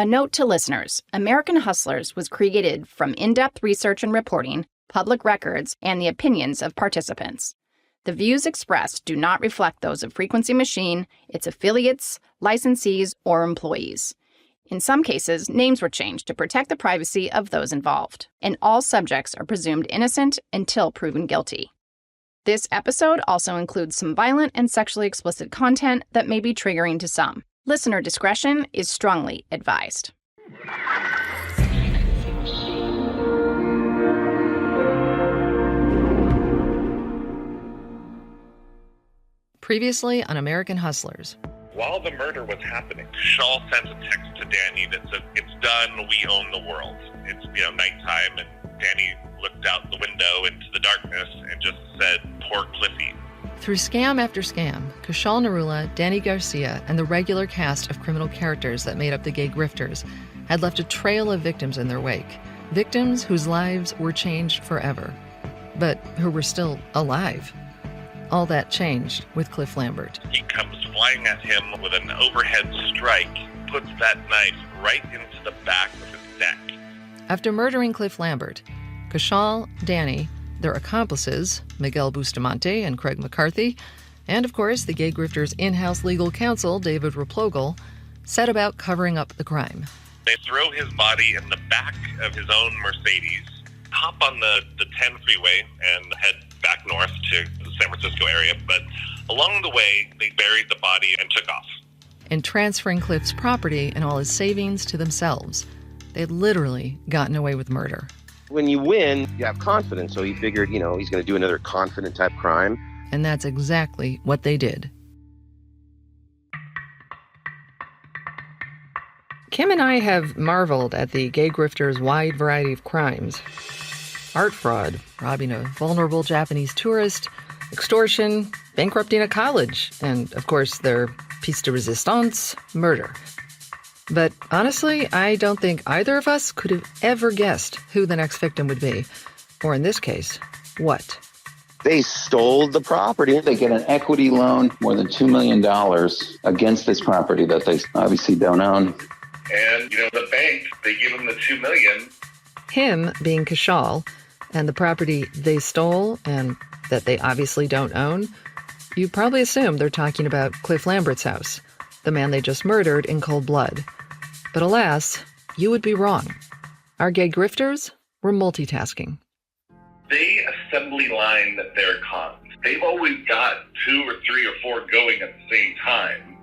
A note to listeners, American Hustlers was created from in-depth research and reporting, public records, and the opinions of participants. The views expressed do not reflect those of Frequency Machine, its affiliates, licensees, or employees. In some cases, names were changed to protect the privacy of those involved, and all subjects are presumed innocent until proven guilty. This episode also includes some violent and sexually explicit content that may be triggering to some. Listener discretion is strongly advised. Previously on American Hustlers. While the murder was happening, Kaushal sends a text to Danny that says, "It's done, we own the world." It's, nighttime, and Danny looked out the window into the darkness and just said, "Poor Cliffy." Through scam after scam, Kaushal Narula, Danny Garcia, and the regular cast of criminal characters that made up the gay grifters had left a trail of victims in their wake. Victims whose lives were changed forever, but who were still alive. All that changed with Cliff Lambert. He comes flying at him with an overhead strike, puts that knife right into the back of his neck. After murdering Cliff Lambert, Kaushal, Danny, their accomplices, Miguel Bustamante and Craig McCarthy, and of course the gay grifters' in-house legal counsel, David Replogle, set about covering up the crime. They throw his body in the back of his own Mercedes, hop on the 10 freeway, and head back north to the San Francisco area. But along the way, they buried the body and took off. In transferring Cliff's property and all his savings to themselves, they'd literally gotten away with murder. When you win, you have confidence, so he figured, he's going to do another confident-type crime. And that's exactly what they did. Kim and I have marveled at the gay grifters' wide variety of crimes. Art fraud, robbing a vulnerable Japanese tourist, extortion, bankrupting a college, and, of course, their piece de resistance, murder. But honestly, I don't think either of us could have ever guessed who the next victim would be. Or in this case, what? They stole the property. They get an equity loan, more than $2 million against this property that they obviously don't own. And, the bank, they give him the $2 million. Him being Kaushal, and the property they stole and that they obviously don't own, you probably assume they're talking about Cliff Lambert's house, the man they just murdered in cold blood. But alas, you would be wrong. Our gay grifters were multitasking. They assembly line their cons. They've always got 2 or 3 or 4 going at the same time.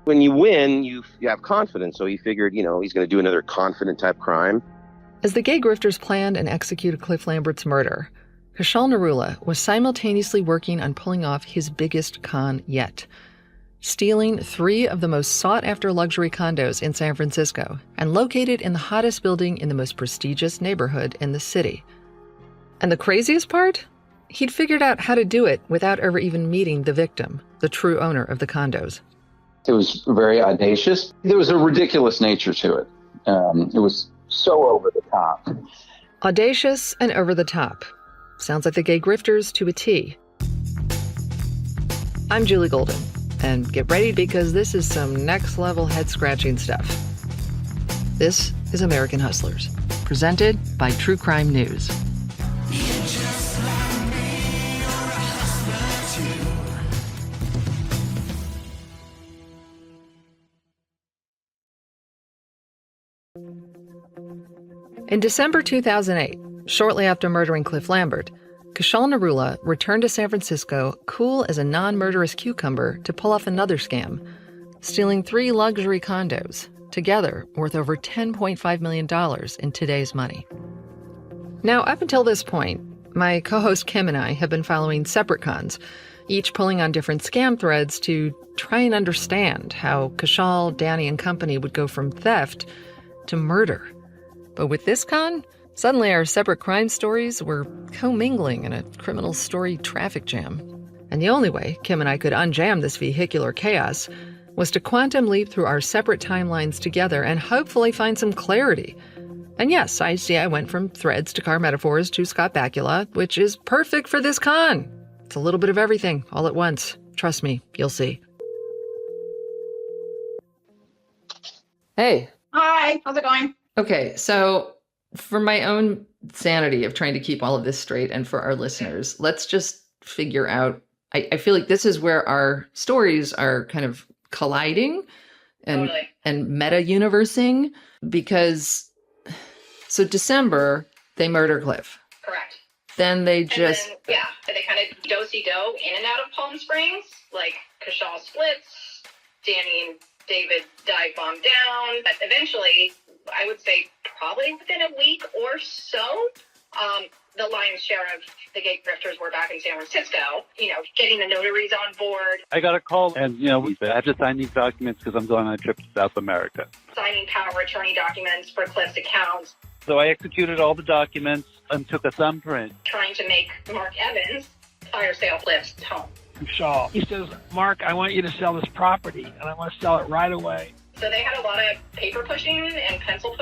When you win, you have confidence, so he figured, he's going to do another confident-type crime. As the gay grifters planned and executed Cliff Lambert's murder, Kaushal Narula was simultaneously working on pulling off his biggest con yet, stealing 3 of the most sought-after luxury condos in San Francisco and located in the hottest building in the most prestigious neighborhood in the city. And the craziest part? He'd figured out how to do it without ever even meeting the victim, the true owner of the condos. It was very audacious. There was a ridiculous nature to it. It was so over the top. Audacious and over the top. Sounds like the gay grifters to a T. I'm Julie Golden, and get ready because this is some next-level head-scratching stuff. This is American Hustlers, presented by True Crime News. In December 2008, shortly after murdering Cliff Lambert, Kaushal Narula returned to San Francisco cool as a non-murderous cucumber to pull off another scam, stealing 3 luxury condos, together worth over $10.5 million in today's money. Now, up until this point, my co-host Kim and I have been following separate cons, each pulling on different scam threads to try and understand how Kaushal, Danny, and company would go from theft to murder. But with this con, suddenly our separate crime stories were commingling in a criminal story traffic jam. And the only way Kim and I could unjam this vehicular chaos was to quantum leap through our separate timelines together and hopefully find some clarity. And yes, I see I went from threads to car metaphors to Scott Bakula, which is perfect for this con. It's a little bit of everything, all at once. Trust me, you'll see. Hey. Hi, how's it going? Okay, so for my own sanity of trying to keep all of this straight and for our listeners, let's just figure out. I feel like this is where our stories are kind of colliding and Totally. and meta-universing because so December, they murder Cliff. Correct. Then they And just then, they kind of do-si-do in and out of Palm Springs, like Kaushal splits, Danny and David dive bomb down. But eventually, I would say probably within a week or so, the lion's share of the gate grifters were back in San Francisco, getting the notaries on board. I got a call and, we said, I have to sign these documents because I'm going on a trip to South America. Signing power of attorney documents for Cliff's accounts. So I executed all the documents and took a thumbprint. Trying to make Mark Evans fire sale Cliff's home. Shaw. He says, Mark, I want you to sell this property, and I want to sell it right away. So they had a lot of paper pushing and pencil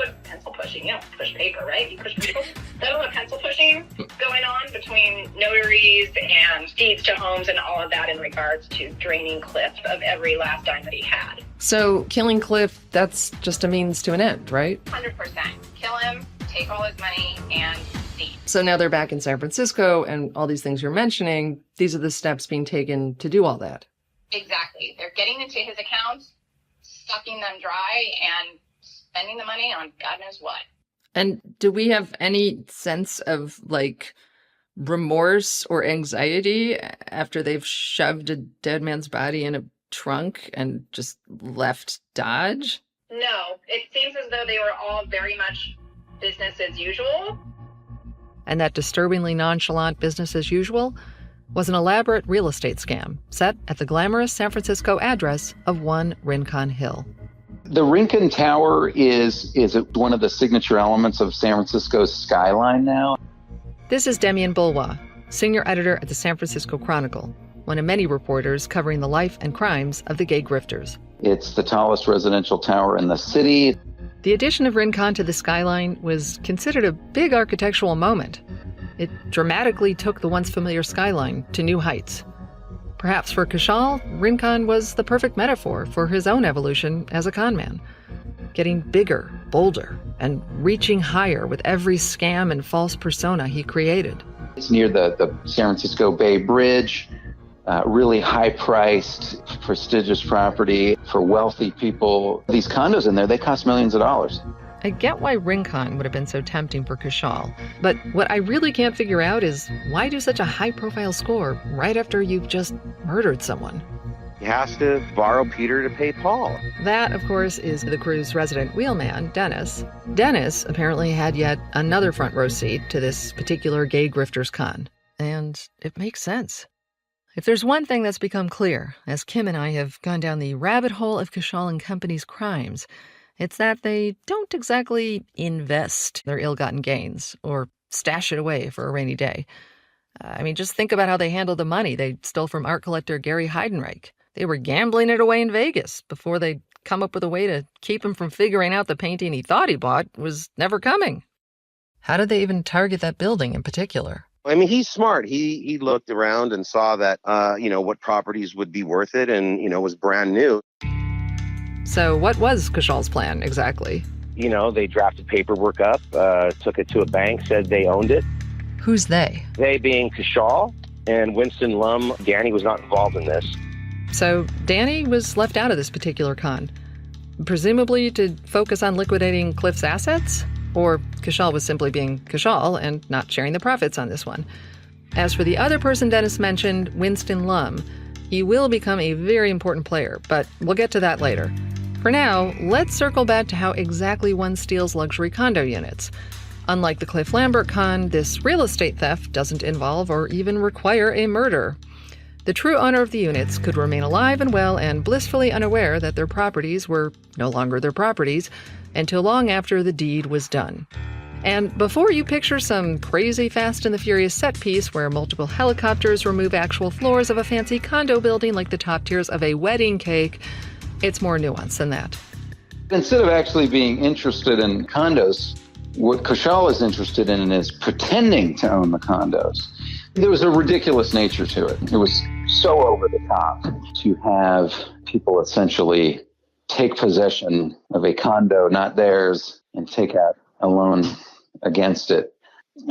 pushing. You don't push paper, right? You push people. They had a lot of pencil pushing going on between notaries and deeds to homes and all of that in regards to draining Cliff of every last dime that he had. so killing Cliff, that's just a means to an end, right? 100%. Kill him, take all his money, and leave. So now they're back in San Francisco and all these things you're mentioning, these are the steps being taken to do all that. Exactly. They're getting into his accounts, sucking them dry, and spending the money on God knows what. And do we have any sense of remorse or anxiety after they've shoved a dead man's body in a trunk and just left Dodge? No, it seems as though they were all very much business as usual. And that disturbingly nonchalant business as usual was an elaborate real estate scam set at the glamorous San Francisco address of 1 Rincon Hill. The Rincon Tower is one of the signature elements of San Francisco's skyline now. This is Demian Bulwa, senior editor at the San Francisco Chronicle, one of many reporters covering the life and crimes of the gay grifters. It's the tallest residential tower in the city. The addition of Rincon to the skyline was considered a big architectural moment. It dramatically took the once familiar skyline to new heights. Perhaps for Kaushal, Rincon was the perfect metaphor for his own evolution as a conman, getting bigger, bolder, and reaching higher with every scam and false persona he created. It's near the San Francisco Bay Bridge, really high-priced, prestigious property for wealthy people. These condos in there, they cost millions of dollars. I get why Rincon would have been so tempting for Kaushal, but what I really can't figure out is why do such a high-profile score right after you've just murdered someone? He has to borrow Peter to pay Paul. That, of course, is the crew's resident wheelman, Dennis. Dennis apparently had yet another front row seat to this particular gay grifters con, and it makes sense. If there's one thing that's become clear, as Kim and I have gone down the rabbit hole of Kaushal and Company's crimes, it's that they don't exactly invest their ill-gotten gains or stash it away for a rainy day. Just think about how they handled the money they stole from art collector Gary Heidenreich. They were gambling it away in Vegas before they'd come up with a way to keep him from figuring out the painting he thought he bought was never coming. How did they even target that building in particular? He's smart. He looked around and saw that, what properties would be worth it and, was brand new. So what was Kaushal's plan exactly? They drafted paperwork up, took it to a bank, said they owned it. Who's they? They being Kaushal and Winston Lum. Danny was not involved in this. So Danny was left out of this particular con, presumably to focus on liquidating Cliff's assets? Or Kaushal was simply being Kaushal and not sharing the profits on this one. As for the other person Dennis mentioned, Winston Lum, he will become a very important player, but we'll get to that later. For now, let's circle back to how exactly one steals luxury condo units. Unlike the Cliff Lambert con, this real estate theft doesn't involve or even require a murder. The true owner of the units could remain alive and well and blissfully unaware that their properties were no longer their properties until long after the deed was done. And before you picture some crazy Fast and the Furious set piece where multiple helicopters remove actual floors of a fancy condo building like the top tiers of a wedding cake, it's more nuanced than that. Instead of actually being interested in condos, what Kaushal is interested in is pretending to own the condos. There was a ridiculous nature to it. It was so over the top to have people essentially take possession of a condo, not theirs, and take out a loan against it.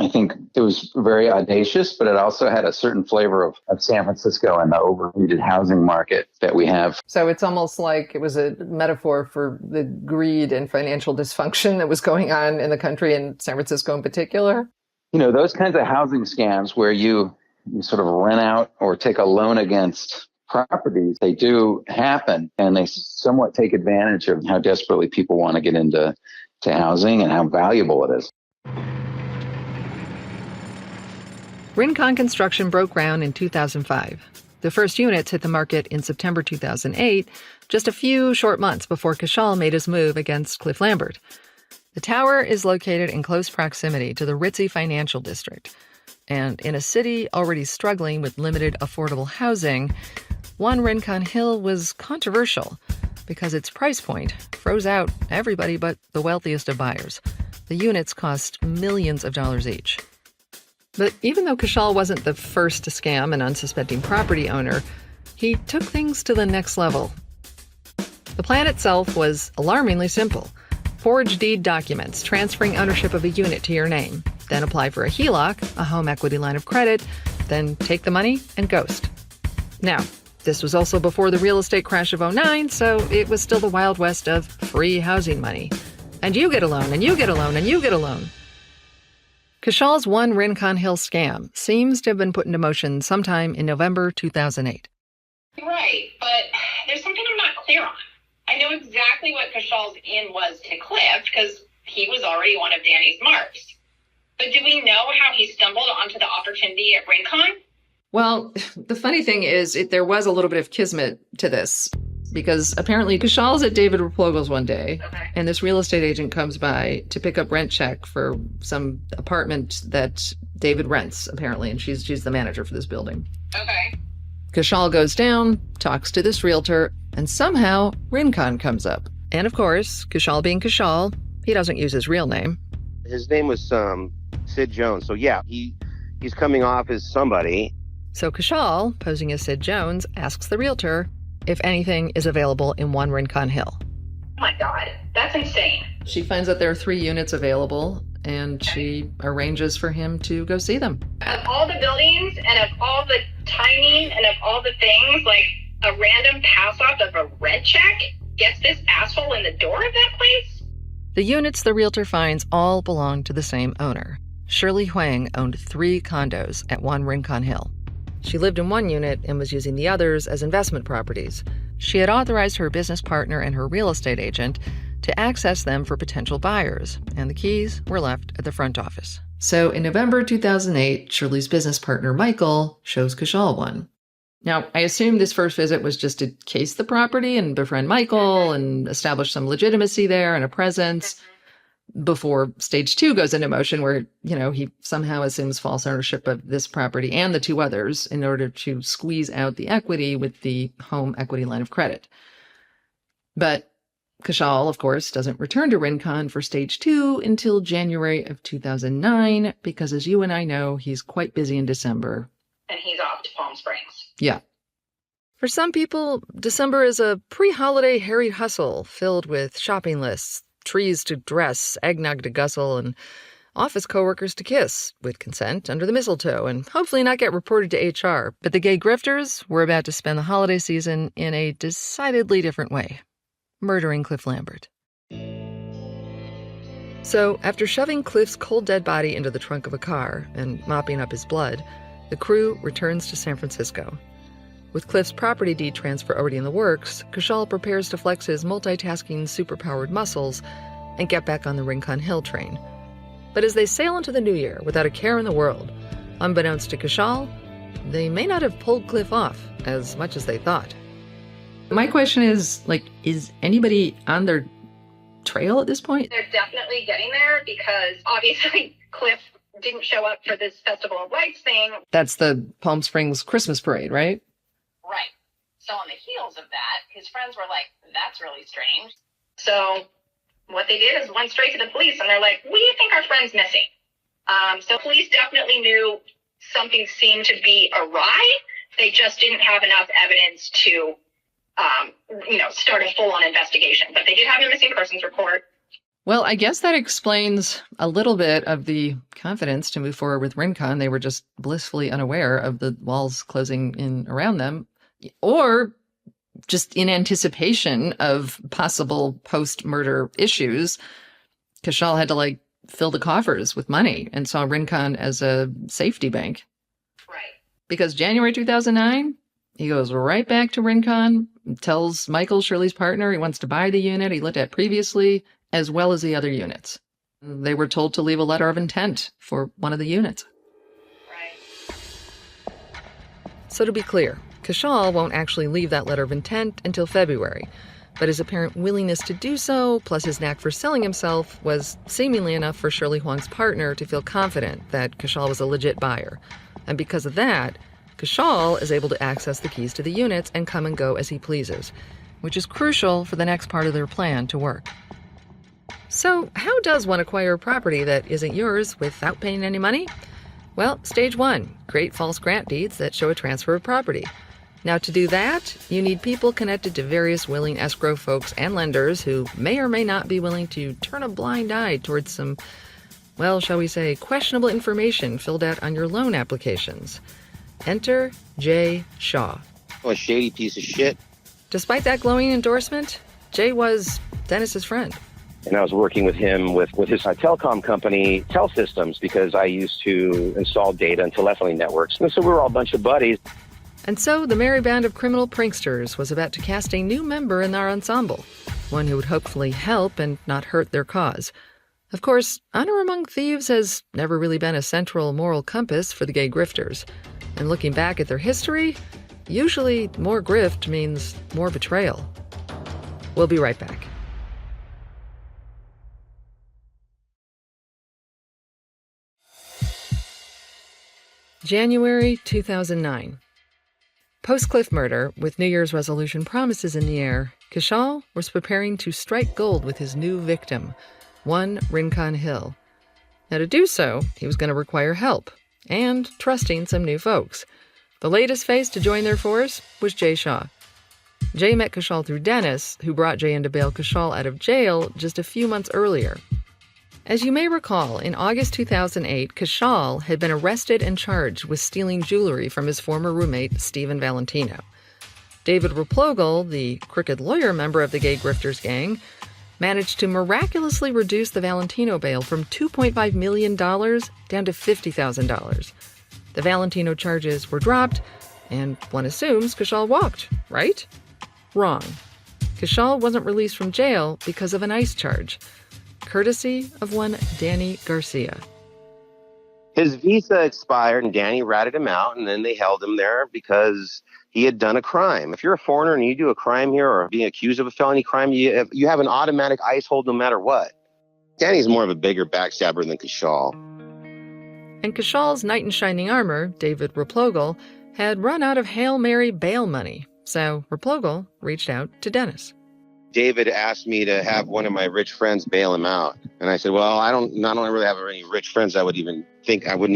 I think it was very audacious, but it also had a certain flavor of San Francisco and the overheated housing market that we have. So it's almost like it was a metaphor for the greed and financial dysfunction that was going on in the country, and San Francisco in particular. You know, those kinds of housing scams where you sort of rent out or take a loan against properties, they do happen, and they somewhat take advantage of how desperately people want to get into housing and how valuable it is. Rincon construction broke ground in 2005. The first units hit the market in September 2008, just a few short months before Kaushal made his move against Cliff Lambert. The tower is located in close proximity to the ritzy financial district. And in a city already struggling with limited affordable housing, One Rincon Hill was controversial because its price point froze out everybody but the wealthiest of buyers. The units cost millions of dollars each. But even though Kaushal wasn't the first to scam an unsuspecting property owner, he took things to the next level. The plan itself was alarmingly simple. Forge deed documents transferring ownership of a unit to your name, then apply for a HELOC, a home equity line of credit, then take the money and ghost. Now, this was also before the real estate crash of '09, so it was still the Wild West of free housing money. And you get a loan, and you get a loan, and you get a loan. Kaushal's One Rincon Hill scam seems to have been put into motion sometime in November 2008. Right, but there's something I'm not clear on. I know exactly what Kaushal's in was to Cliff because he was already one of Danny's marks. But do we know how he stumbled onto the opportunity at Rincon? Well, the funny thing is there was a little bit of kismet to this because apparently Kaushal's at David Raplogel's one day, and this real estate agent comes by to pick up rent check for some apartment that David rents, apparently, and she's the manager for this building. Okay. Kaushal goes down, talks to this realtor, and somehow Rincon comes up. And of course, Kaushal being Kaushal, he doesn't use his real name. His name was Sid Jones. So yeah, he's coming off as somebody. So Kaushal, posing as Sid Jones, asks the realtor if anything is available in One Rincon Hill. Oh my God, that's insane. She finds that there are 3 units available, and she arranges for him to go see them. Of all the buildings and of all the timing and of all the things, like a random pass-off of a rent check gets this asshole in the door of that place? The units the realtor finds all belong to the same owner. Shirley Hwang owned 3 condos at One Rincon Hill. She lived in one unit and was using the others as investment properties. She had authorized her business partner and her real estate agent to access them for potential buyers, and the keys were left at the front office. So in November 2008, Shirley's business partner, Michael, shows Kaushal one. Now, I assume this first visit was just to case the property and befriend Michael and establish some legitimacy there and a presence before stage 2 goes into motion where, he somehow assumes false ownership of this property and the 2 others in order to squeeze out the equity with the home equity line of credit. But Kaushal, of course, doesn't return to Rincon for stage 2 until January of 2009 because, as you and I know, he's quite busy in December. And he's off to Palm Springs. Yeah. For some people, December is a pre-holiday harried hustle filled with shopping lists, trees to dress, eggnog to guzzle, and office coworkers to kiss, with consent under the mistletoe, and hopefully not get reported to HR. But the gay grifters were about to spend the holiday season in a decidedly different way, murdering Cliff Lambert. So, after shoving Cliff's cold dead body into the trunk of a car and mopping up his blood, the crew returns to San Francisco. With Cliff's property deed transfer already in the works, Kaushal prepares to flex his multitasking superpowered muscles and get back on the Rincon Hill train. But as they sail into the new year without a care in the world, unbeknownst to Kaushal, they may not have pulled Cliff off as much as they thought. My question is, is anybody on their trail at this point? They're definitely getting there because obviously Cliff didn't show up for this Festival of Lights thing. That's the Palm Springs Christmas parade, right? Right. So on the heels of that, his friends were like, that's really strange. So what they did is went straight to the police, and they're like, we think our friend's missing. So police definitely knew something seemed to be awry. They just didn't have enough evidence to start a full-on investigation. But they did have a missing persons report. Well, I guess that explains a little bit of the confidence to move forward with Rincon. They were just blissfully unaware of the walls closing in around them, or just in anticipation of possible post-murder issues. Kaushal had to fill the coffers with money and saw Rincon as a safety bank. Right. Because January 2009, he goes right back to Rincon, tells Michael, Shirley's partner, he wants to buy the unit he looked at previously, as well as the other units. They were told to leave a letter of intent for one of the units. Right. So to be clear, Kaushal won't actually leave that letter of intent until February, but his apparent willingness to do so, plus his knack for selling himself, was seemingly enough for Shirley Hwang's partner to feel confident that Kaushal was a legit buyer. And because of that, Kaushal is able to access the keys to the units and come and go as he pleases, which is crucial for the next part of their plan to work. So how does one acquire a property that isn't yours without paying any money? Well, stage 1, create false grant deeds that show a transfer of property. Now, to do that, you need people connected to various willing escrow folks and lenders who may or may not be willing to turn a blind eye towards some, well, shall we say, questionable information filled out on your loan applications. Enter Jay Shaw. A shady piece of shit. Despite that glowing endorsement, Jay was Dennis's friend. And I was working with him with his telecom company, Telsystems, because I used to install data and telephony networks. And so we were all a bunch of buddies. And so the merry band of criminal pranksters was about to cast a new member in our ensemble, one who would hopefully help and not hurt their cause. Of course, honor among thieves has never really been a central moral compass for the gay grifters. And looking back at their history, usually more grift means more betrayal. We'll be right back. January 2009. Post-Cliff murder, with New Year's resolution promises in the air, Kaushal was preparing to strike gold with his new victim, one Rincon Hill. Now to do so, he was going to require help, and trusting some new folks. The latest face to join their force was Jay Shaw. Jay met Kaushal through Dennis, who brought Jay in to bail Kaushal out of jail just a few months earlier. As you may recall, in August 2008, Kaushal had been arrested and charged with stealing jewelry from his former roommate, Stephen Valentino. David Replogle, the crooked lawyer member of the gay grifters gang, managed to miraculously reduce the Valentino bail from $2.5 million down to $50,000. The Valentino charges were dropped, and one assumes Kaushal walked, right? Wrong. Kaushal wasn't released from jail because of an ICE charge, courtesy of one Danny Garcia. His visa expired and Danny ratted him out, and then they held him there because he had done a crime. If you're a foreigner and you do a crime here or being accused of a felony crime, you have an automatic ICE hold no matter what. Danny's more of a bigger backstabber than Kaushal. And Kaushal's knight in shining armor, David Replogle, had run out of Hail Mary bail money, so Replogle reached out to Dennis. David asked me to have one of my rich friends bail him out. And I said, well, I don't really have any rich friends. I wouldn't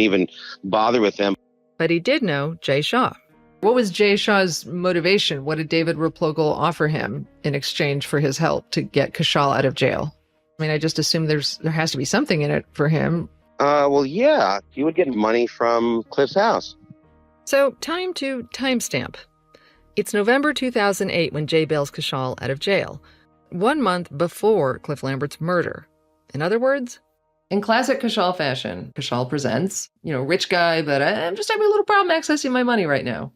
even bother with them. But he did know Jay Shaw. What was Jay Shaw's motivation? What did David Replogle offer him in exchange for his help to get Kaushal out of jail? I mean, I just assume there has to be something in it for him. Well, yeah, he would get money from Cliff's house. So time to timestamp. It's November 2008 when Jay bails Kaushal out of jail, 1 month before Cliff Lambert's murder. In other words, in classic Kaushal fashion, Kaushal presents, rich guy, but I'm just having a little problem accessing my money right now.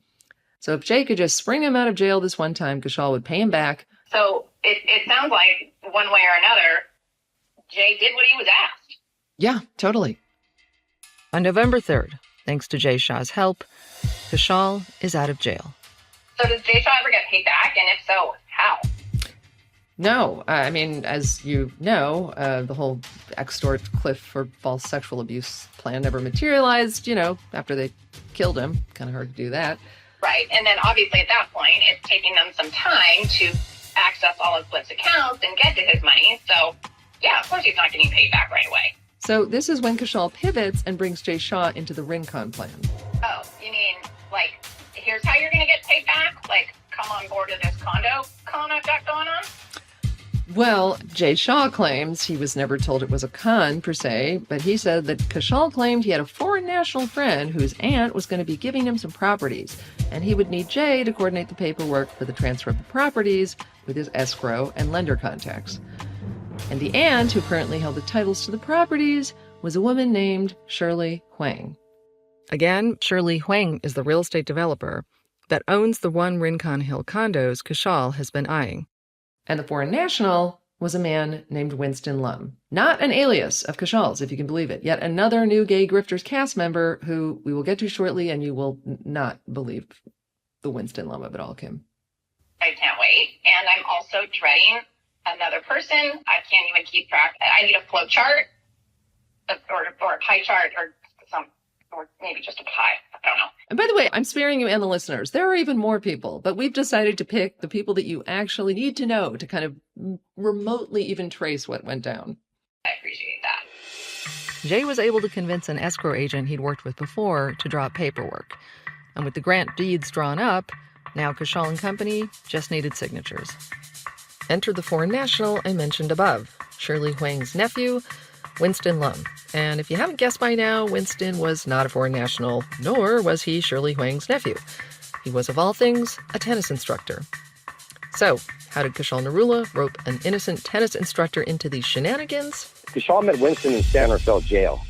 So if Jay could just spring him out of jail this one time, Kaushal would pay him back. So it sounds like one way or another, Jay did what he was asked. Yeah, totally. On November 3rd, thanks to Jay Shaw's help, Kaushal is out of jail. So does Jay Shaw ever get paid back? And if so, how? No. I mean, as you know, the whole extort Cliff for false sexual abuse plan never materialized, after they killed him. Kind of hard to do that. Right. And then obviously at that point, it's taking them some time to access all of Cliff's accounts and get to his money. So, yeah, of course he's not getting paid back right away. So this is when Kaushal pivots and brings Jay Shaw into the Rincon plan. Oh, you mean, here's how you're going to get paid back? come on board of this condo con I've got going on? Well, Jay Shaw claims he was never told it was a con, per se, but he said that Kaushal claimed he had a foreign national friend whose aunt was going to be giving him some properties, and he would need Jay to coordinate the paperwork for the transfer of the properties with his escrow and lender contacts. And the aunt, who currently held the titles to the properties, was a woman named Shirley Hwang. Again, Shirley Hwang is the real estate developer that owns the one Rincon Hill condos Kaushal has been eyeing. And the foreign national was a man named Winston Lum. Not an alias of Kaushal's, if you can believe it. Yet another new Gay Grifters cast member who we will get to shortly, and you will not believe the Winston Lum of it all, Kim. I can't wait. And I'm also dreading another person. I can't even keep track. I need a flow chart or a pie chart or maybe just a pie. I don't know. And by the way, I'm sparing you and the listeners. There are even more people, but we've decided to pick the people that you actually need to know to kind of remotely even trace what went down. I appreciate that. Jay was able to convince an escrow agent he'd worked with before to draw up paperwork. And with the grant deeds drawn up, now Kaushal and Company just needed signatures. Enter the foreign national I mentioned above, Shirley Hwang's nephew, Winston Lum. And if you haven't guessed by now, Winston was not a foreign national, nor was he Shirley Hwang's nephew. He was, of all things, a tennis instructor. So, how did Kaushal Narula rope an innocent tennis instructor into these shenanigans? Kaushal met Winston in San Rafael jail.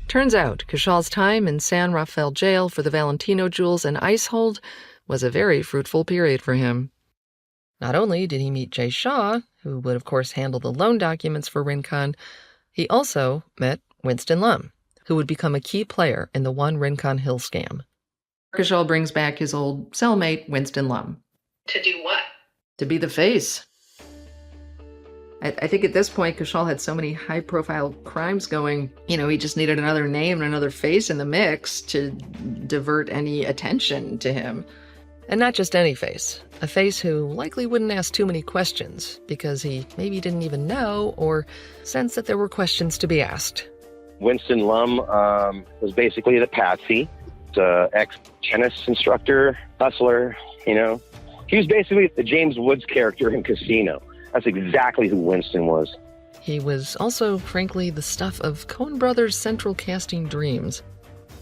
Turns out, Kaushal's time in San Rafael jail for the Valentino jewels and ice hold was a very fruitful period for him. Not only did he meet Jay Shaw, who would of course handle the loan documents for Rincon, he also met Winston Lum, who would become a key player in the one Rincon Hill scam. Kaushal brings back his old cellmate, Winston Lum. To do what? To be the face. I think at this point, Kaushal had so many high-profile crimes going, he just needed another name and another face in the mix to divert any attention to him. And not just any face. A face who likely wouldn't ask too many questions because he maybe didn't even know or sense that there were questions to be asked. Winston Lum was basically the patsy, the ex-tennis instructor, hustler, He was basically the James Woods character in Casino. That's exactly who Winston was. He was also, frankly, the stuff of Coen Brothers' central casting dreams.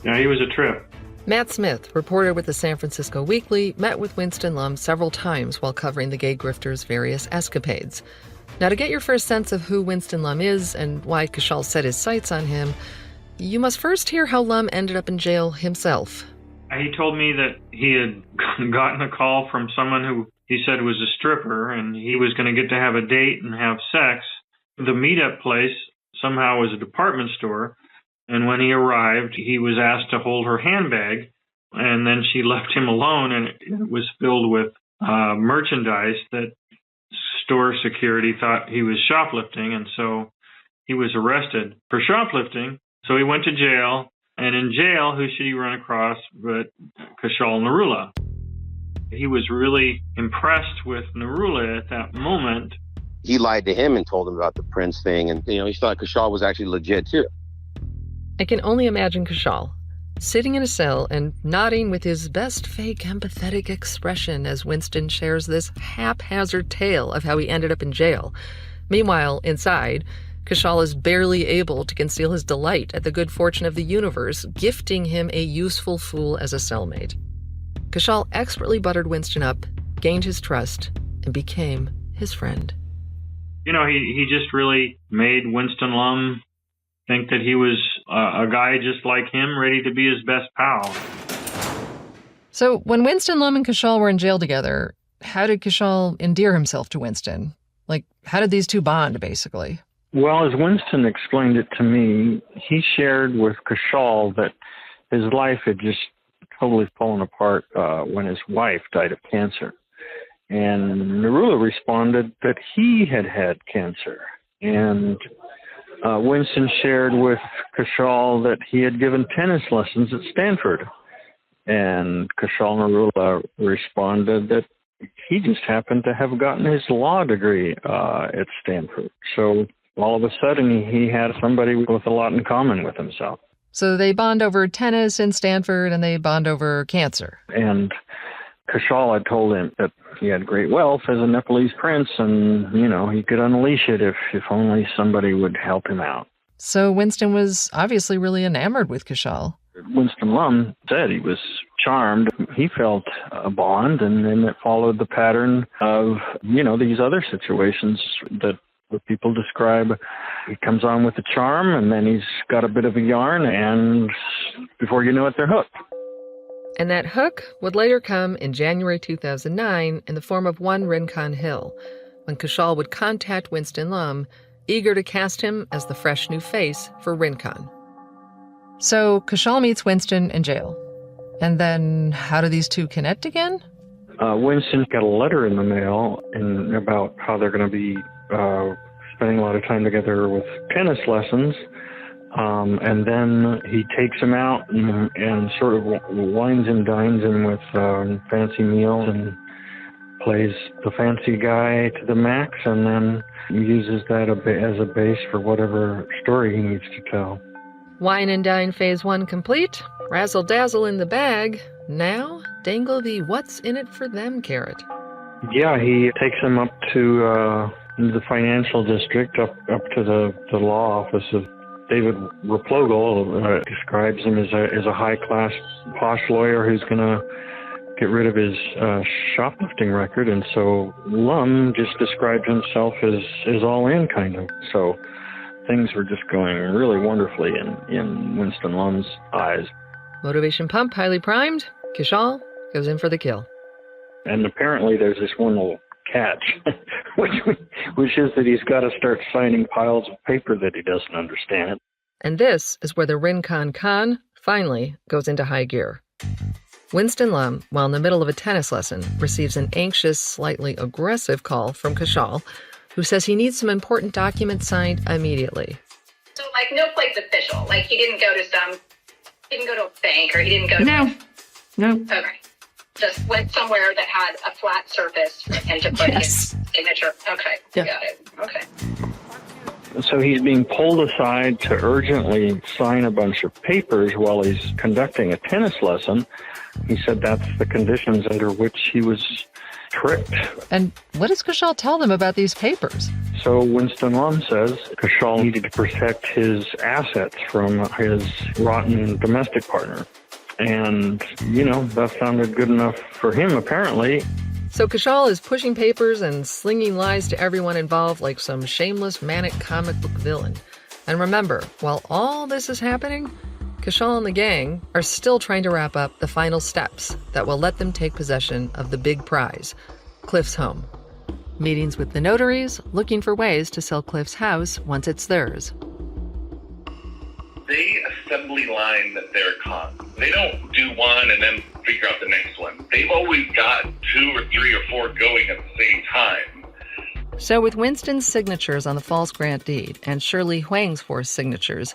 Yeah, he was a trip. Matt Smith, reporter with the San Francisco Weekly, met with Winston Lum several times while covering the Gay Grifters' various escapades. Now, to get your first sense of who Winston Lum is and why Kaushal set his sights on him, you must first hear how Lum ended up in jail himself. He told me that he had gotten a call from someone who he said was a stripper, and he was going to get to have a date and have sex. The meetup place somehow was a department store, and when he arrived, he was asked to hold her handbag, and then she left him alone, and it was filled with merchandise that store security thought he was shoplifting, and so he was arrested for shoplifting. So he went to jail, and in jail, who should he run across but Kaushal Narula? He was really impressed with Narula at that moment. He lied to him and told him about the Prince thing, and he thought Kaushal was actually legit too. I can only imagine Kaushal sitting in a cell and nodding with his best fake empathetic expression as Winston shares this haphazard tale of how he ended up in jail. Meanwhile, inside, Kaushal is barely able to conceal his delight at the good fortune of the universe, gifting him a useful fool as a cellmate. Kaushal expertly buttered Winston up, gained his trust, and became his friend. He just really made Winston Lum think that he was a guy just like him, ready to be his best pal. So when Winston Lum and Kaushal were in jail together, how did Kaushal endear himself to Winston? How did these two bond, basically? Well, as Winston explained it to me, he shared with Kaushal that his life had just totally fallen apart when his wife died of cancer. And Narula responded that he had had cancer. And Winston shared with Kaushal that he had given tennis lessons at Stanford. And Kaushal Narula responded that he just happened to have gotten his law degree at Stanford. So all of a sudden, he had somebody with a lot in common with himself. So they bond over tennis in Stanford, and they bond over cancer. And Kaushal had told him that he had great wealth as a Nepalese prince and, he could unleash it if only somebody would help him out. So Winston was obviously really enamored with Kaushal. Winston Lum said he was charmed. He felt a bond, and then it followed the pattern of, these other situations that what people describe. He comes on with a charm, and then he's got a bit of a yarn, and before you know it, they're hooked. And that hook would later come in January 2009 in the form of one Rincon Hill, when Kaushal would contact Winston Lum, eager to cast him as the fresh new face for Rincon. So Kaushal meets Winston in jail. And then how do these two connect again? Winston got a letter in the mail about how they're going to be spending a lot of time together with tennis lessons. And then he takes him out and sort of wines and dines him with fancy meals and plays the fancy guy to the max, and then uses that as a base for whatever story he needs to tell. Wine and dine phase 1 complete. Razzle dazzle in the bag. Now, dangle the what's in it for them carrot. Yeah, he takes him up to the financial district, up to the law office of David Replogle. Describes him as a high-class posh lawyer who's going to get rid of his shoplifting record. And so Lum just described himself as all in, kind of. So things were just going really wonderfully in Winston Lum's eyes. Motivation pump highly primed. Kaushal goes in for the kill. And apparently there's this one little catch, which is that he's got to start signing piles of paper that he doesn't understand. And this is where the Rincon Con finally goes into high gear. Winston Lum, while in the middle of a tennis lesson, receives an anxious, slightly aggressive call from Kaushal, who says he needs some important documents signed immediately. So, no place official. He didn't go to a bank, or he didn't go to... No. Okay. Just went somewhere that had a flat surface for him to put his signature. Okay. Yeah. Got it. Okay. So he's being pulled aside to urgently sign a bunch of papers while he's conducting a tennis lesson. He said that's the conditions under which he was tricked. And what does Kaushal tell them about these papers? So Winston Lum says Kaushal needed to protect his assets from his rotten domestic partner. And, that sounded good enough for him, apparently. So Kaushal is pushing papers and slinging lies to everyone involved like some shameless, manic comic book villain. And remember, while all this is happening, Kaushal and the gang are still trying to wrap up the final steps that will let them take possession of the big prize, Cliff's home. Meetings with the notaries, looking for ways to sell Cliff's house once it's theirs. They assembly line their cons. They don't do one and then figure out the next one. They've always got 2 or 3 or 4 going at the same time. So with Winston's signatures on the false grant deed and Shirley Hwang's forced signatures,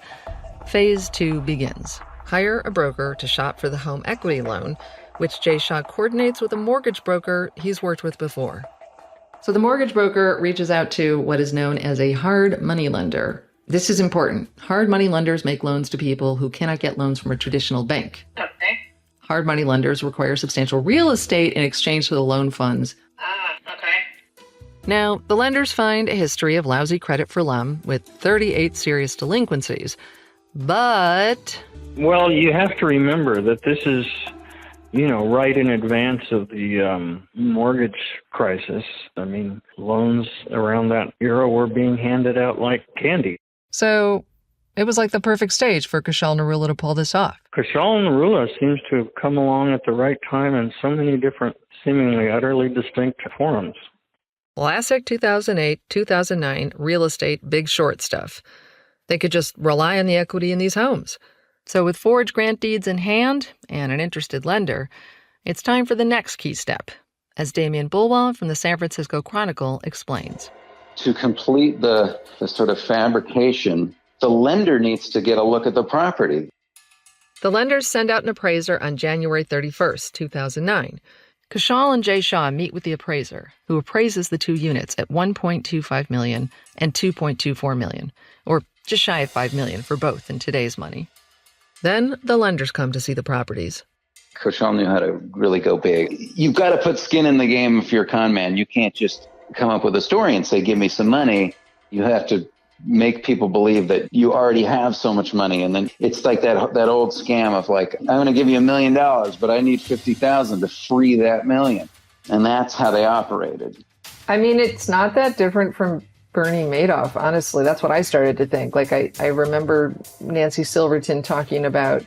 phase 2 begins. Hire a broker to shop for the home equity loan, which Jay Shaw coordinates with a mortgage broker he's worked with before. So the mortgage broker reaches out to what is known as a hard money lender. This is important. Hard money lenders make loans to people who cannot get loans from a traditional bank. Okay. Hard money lenders require substantial real estate in exchange for the loan funds. Okay. Now, the lenders find a history of lousy credit for Lum with 38 serious delinquencies. But... Well, you have to remember that this is, right in advance of the mortgage crisis. I mean, loans around that era were being handed out like candy. So it was like the perfect stage for Kaushal and Narula to pull this off. Kaushal and Narula seems to have come along at the right time in so many different, seemingly utterly distinct forms. Classic 2008, 2009 real estate big short stuff. They could just rely on the equity in these homes. So with forged grant deeds in hand and an interested lender, it's time for the next key step, as Damian Bulwell from the San Francisco Chronicle explains. To complete the sort of fabrication, the lender needs to get a look at the property. The lenders send out an appraiser on January 31st, 2009. Kaushal and Jay Shaw meet with the appraiser, who appraises the 2 units at $1.25 million and $2.24 million, or just shy of $5 million for both in today's money. Then the lenders come to see the properties. Kaushal knew how to really go big. You've got to put skin in the game if you're a con man. You can't just come up with a story and say, give me some money. You have to make people believe that you already have so much money. And then it's like that old scam of like, I'm going to give you $1 million, but I need 50,000 to free that $1 million. And that's how they operated. I mean, it's not that different from Bernie Madoff, honestly. That's what I started to think. Like, I remember Nancy Silverton talking about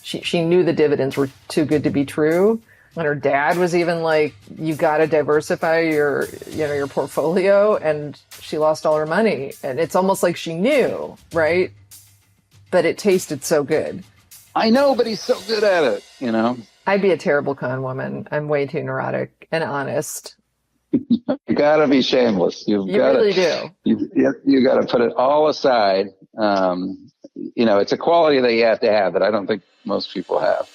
she knew the dividends were too good to be true. And her dad was even like, you got to diversify your portfolio. And she lost all her money. And it's almost like she knew, right? But it tasted so good. I know, but he's so good at it, you know? I'd be a terrible con woman. I'm way too neurotic and honest. You got to be shameless. You really do. You got to put it all aside. It's a quality that you have to have that I don't think most people have.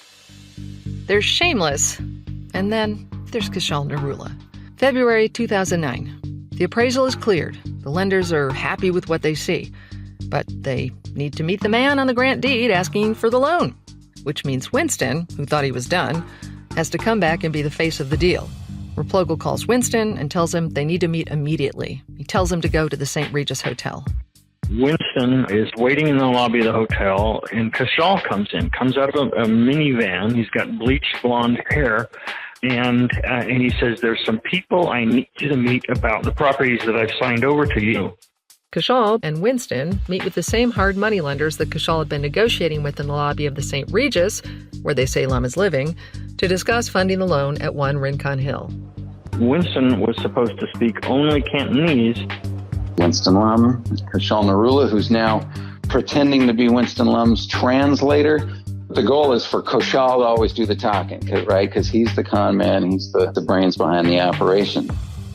There's shameless, and then there's Kaushal Narula. February 2009. The appraisal is cleared. The lenders are happy with what they see, but they need to meet the man on the grant deed asking for the loan, which means Winston, who thought he was done, has to come back and be the face of the deal. Replogle calls Winston and tells him they need to meet immediately. He tells him to go to the St. Regis Hotel. Winston is waiting in the lobby of the hotel, and Kaushal comes out of a minivan. He's got bleached blonde hair, and he says, there's some people I need you to meet about the properties that I've signed over to you. Kaushal and Winston meet with the same hard money lenders that Kaushal had been negotiating with in the lobby of the St. Regis, where they say Lum is living, to discuss funding the loan at 1 Rincon Hill. Winston was supposed to speak only Cantonese. Winston Lum, Kaushal Narula, who's now pretending to be Winston Lum's translator. The goal is for Kaushal to always do the talking, right? Because he's the con man, he's the brains behind the operation.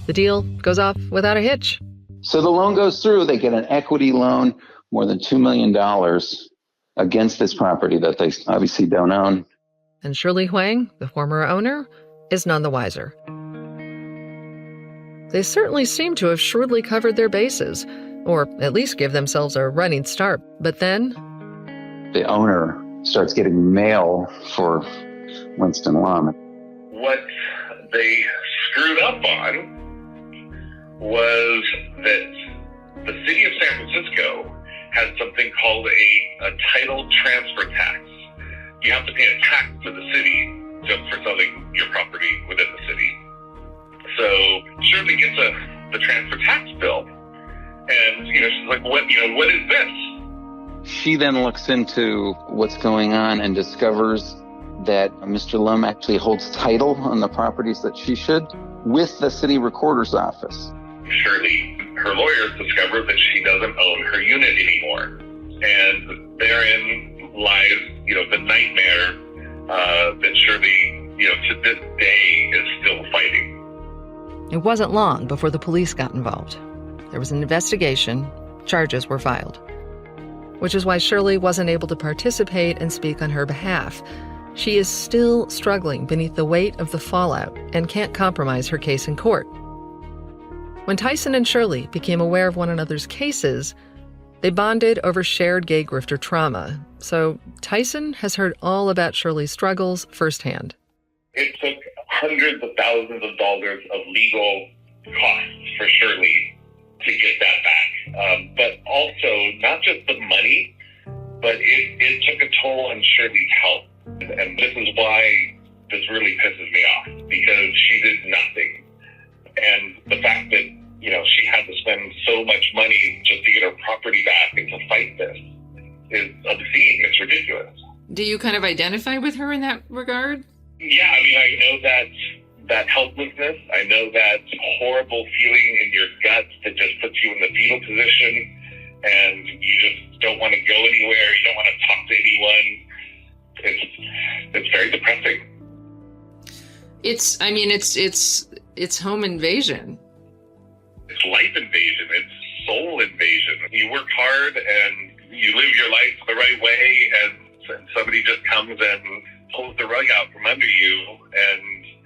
The deal goes off without a hitch. So the loan goes through. They get an equity loan, more than $2 million against this property that they obviously don't own. And Shirley Hwang, the former owner, is none the wiser. They certainly seem to have shrewdly covered their bases, or at least give themselves a running start. But then the owner starts getting mail for Winston Lum. What they screwed up on was that the city of San Francisco had something called a title transfer tax. You have to pay a tax to the city just for selling your property within the city. So Shirley gets the transfer tax bill, and she's like, what is this? She then looks into what's going on and discovers that Mr. Lum actually holds title on the properties that she should with the city recorder's office. Shirley, her lawyers discover that she doesn't own her unit anymore, and therein lies, the nightmare that Shirley, to this day is still fighting. It wasn't long before the police got involved. There was an investigation. Charges were filed. Which is why Shirley wasn't able to participate and speak on her behalf. She is still struggling beneath the weight of the fallout and can't compromise her case in court. When Tyson and Shirley became aware of one another's cases, they bonded over shared gay grifter trauma. So Tyson has heard all about Shirley's struggles firsthand. It took hundreds of thousands of dollars of legal costs for Shirley to get that back. But also, not just the money, but it took a toll on Shirley's health. And this is why this really pisses me off, because she did nothing. And the fact that, she had to spend so much money just to get her property back and to fight this is obscene. It's ridiculous. Do you kind of identify with her in that regard? Yeah, I know that helplessness. I know that horrible feeling in your guts that just puts you in the fetal position, and you just don't want to go anywhere. You don't want to talk to anyone. It's very depressing. It's home invasion. It's life invasion. It's soul invasion. You work hard and you live your life the right way, and somebody just comes and pulls the rug out from under you,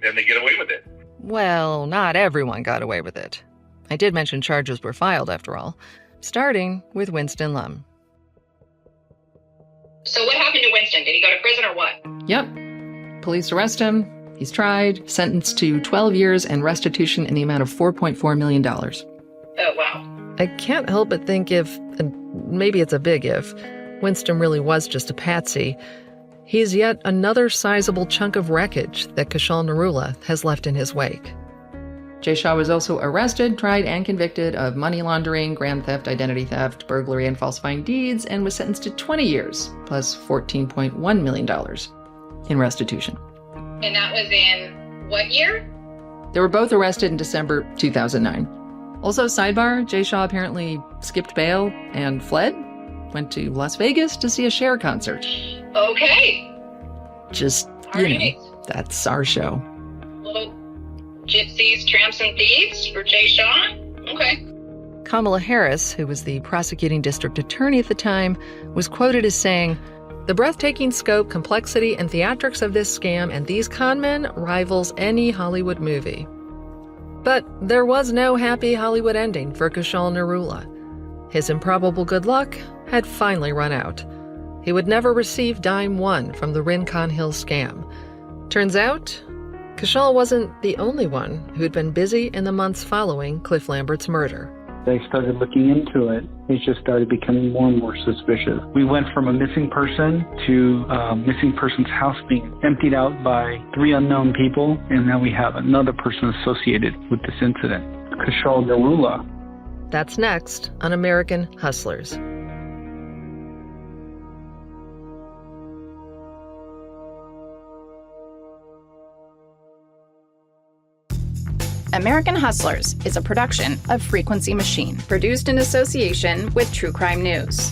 and they get away with it. Well, not everyone got away with it. I did mention charges were filed, after all, starting with Winston Lum. So what happened to Winston? Did he go to prison or what? Yep. Police arrest him. He's tried, sentenced to 12 years and restitution in the amount of $4.4 million. Oh, wow. I can't help but think if, and maybe it's a big if, Winston really was just a patsy, he's yet another sizable chunk of wreckage that Kaushal Narula has left in his wake. Jay Shaw was also arrested, tried, and convicted of money laundering, grand theft, identity theft, burglary, and falsifying deeds, and was sentenced to 20 years, plus $14.1 million in restitution. And that was in what year? They were both arrested in December 2009. Also, sidebar, Jay Shaw apparently skipped bail and fled, went to Las Vegas to see a Cher concert. Okay. Just, All right. That's our show. Little gypsies, tramps, and thieves for Jay Shaw? Okay. Kamala Harris, who was the prosecuting district attorney at the time, was quoted as saying, "The breathtaking scope, complexity, and theatrics of this scam and these conmen rivals any Hollywood movie." But there was no happy Hollywood ending for Kaushal Narula. His improbable good luck had finally run out. He would never receive dime one from the Rincon Hill scam. Turns out, Kaushal wasn't the only one who'd been busy in the months following Cliff Lambert's murder. They started looking into it. It just started becoming more and more suspicious. We went from a missing person to a missing person's house being emptied out by 3 unknown people, and now we have another person associated with this incident, Kaushal Narula. That's next on American Hustlers. American Hustlers is a production of Frequency Machine, produced in association with True Crime News.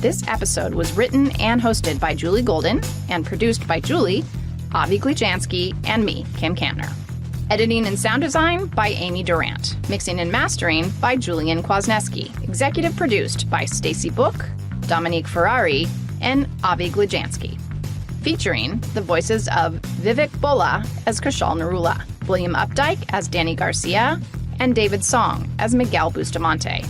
This episode was written and hosted by Julie Golden and produced by Julie, Avi Glijansky, and me, Kim Kantner. Editing and sound design by Amy Durant. Mixing and mastering by Julian Kwasniewski. Executive produced by Stacy Book, Dominique Ferrari, and Avi Glijansky. Featuring the voices of Vivek Bola as Kaushal Narula, William Updike as Danny Garcia, and David Song as Miguel Bustamante.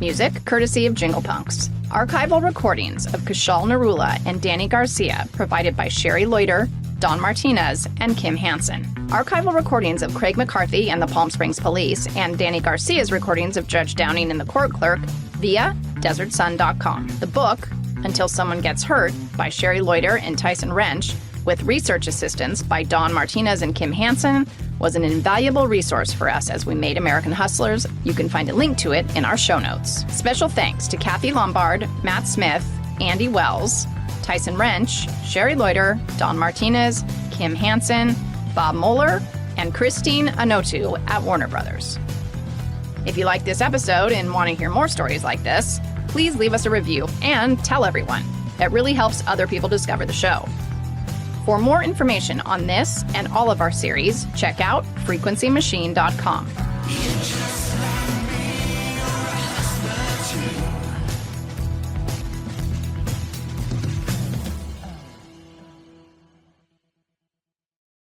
Music courtesy of Jingle Punks. Archival recordings of Kaushal Narula and Danny Garcia provided by Sherry Loiter, Don Martinez, and Kim Hansen. Archival recordings of Craig McCarthy and the Palm Springs Police and Danny Garcia's recordings of Judge Downing and the Court Clerk via DesertSun.com. The book, Until Someone Gets Hurt, by Sherry Loiter and Tyson Wrench, with research assistance by Don Martinez and Kim Hansen, was an invaluable resource for us as we made American Hustlers. You can find a link to it in our show notes. Special thanks to Kathy Lombard, Matt Smith, Andy Wells, Tyson Wrench, Sherry Loiter, Don Martinez, Kim Hansen, Bob Moeller, and Christine Anotu at Warner Brothers. If you like this episode and want to hear more stories like this, please leave us a review and tell everyone. It really helps other people discover the show. For more information on this and all of our series, check out frequencymachine.com.